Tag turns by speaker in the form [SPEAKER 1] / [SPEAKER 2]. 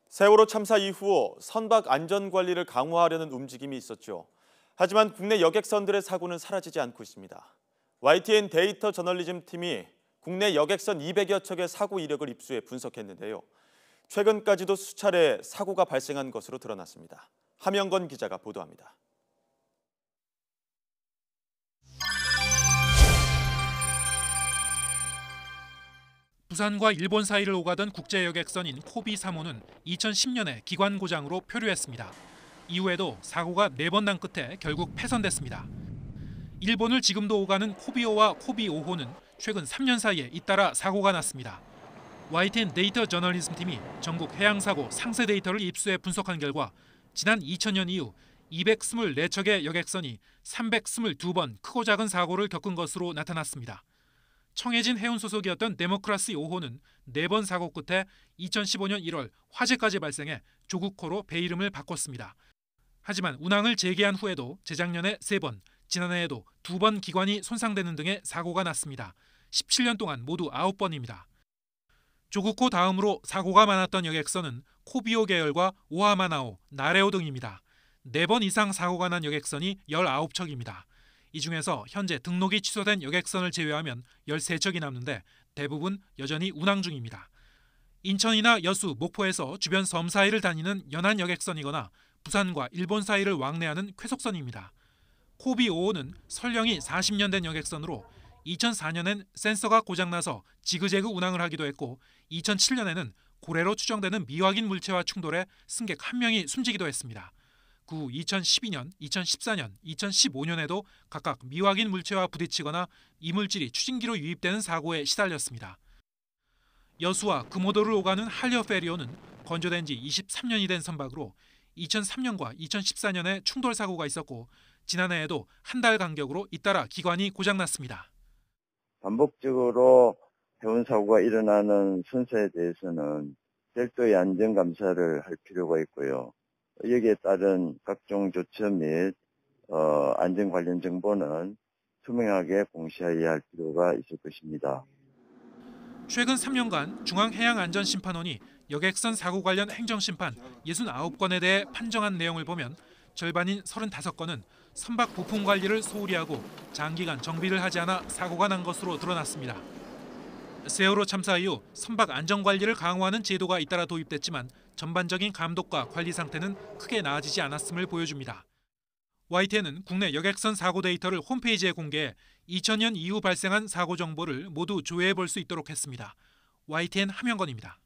[SPEAKER 1] 세월호 참사 이후 선박 안전관리를 강화하려는 움직임이 있었죠. 하지만 국내 여객선들의 사고는 사라지지 않고 있습니다. YTN 데이터 저널리즘 팀이 국내 여객선 200여 척의 사고 이력을 입수해 분석했는데요. 최근까지도 수차례 사고가 발생한 것으로 드러났습니다. 함영건 기자가 보도합니다.
[SPEAKER 2] 부산과 일본 사이를 오가던 국제 여객선인 코비 3호는 2010년에 기관 고장으로 표류했습니다. 이후에도 사고가 4번 난 끝에 결국 폐선됐습니다. 일본을 지금도 오가는 코비5와 코비5호는 최근 3년 사이에 잇따라 사고가 났습니다. YTN 데이터 저널리즘 팀이 전국 해양사고 상세 데이터를 입수해 분석한 결과 지난 2000년 이후 224척의 여객선이 322번 크고 작은 사고를 겪은 것으로 나타났습니다. 청해진 해운 소속이었던 데모크라시 5호는 4번 사고 끝에 2015년 1월 화재까지 발생해 조국호로 배 이름을 바꿨습니다. 하지만 운항을 재개한 후에도 재작년에 3번, 지난해에도 2번 기관이 손상되는 등의 사고가 났습니다. 17년 동안 모두 9번입니다. 조국호 다음으로 사고가 많았던 여객선은 코비오 계열과 오하마나오, 나레오 등입니다. 4번 이상 사고가 난 여객선이 19척입니다. 이 중에서 현재 등록이 취소된 여객선을 제외하면 13척이 남는데 대부분 여전히 운항 중입니다. 인천이나 여수, 목포에서 주변 섬 사이를 다니는 연안 여객선이거나 부산과 일본 사이를 왕래하는 쾌속선입니다. 코비 5호는 설령이 40년 된 여객선으로 2004년엔 센서가 고장나서 지그재그 운항을 하기도 했고 2007년에는 고래로 추정되는 미확인 물체와 충돌해 승객 1명이 숨지기도 했습니다. 그 후 2012년, 2014년, 2015년에도 각각 미확인 물체와 부딪히거나 이물질이 추진기로 유입되는 사고에 시달렸습니다. 여수와 금오도를 오가는 한려페리오는 건조된 지 23년이 된 선박으로 2003년과 2014년에 충돌 사고가 있었고 지난해에도 한 달 간격으로 잇따라 기관이 고장났습니다.
[SPEAKER 3] 반복적으로 해운 사고가 일어나는 선사에 대해서는 별도의 안전 감사를 할 필요가 있고요. 여기에 따른 각종 조처 및 안전 관련 정보는 투명하게 공시해야 할 필요가 있을 것입니다.
[SPEAKER 2] 최근 3년간 중앙해양안전심판원이 여객선 사고 관련 행정심판 69건에 대해 판정한 내용을 보면 절반인 35건은 선박 부품 관리를 소홀히 하고 장기간 정비를 하지 않아 사고가 난 것으로 드러났습니다. 세월호 참사 이후 선박 안전관리를 강화하는 제도가 잇따라 도입됐지만 전반적인 감독과 관리 상태는 크게 나아지지 않았음을 보여줍니다. YTN은 국내 여객선 사고 데이터를 홈페이지에 공개해 2000년 이후 발생한 사고 정보를 모두 조회해 볼 수 있도록 했습니다. YTN 함영건입니다.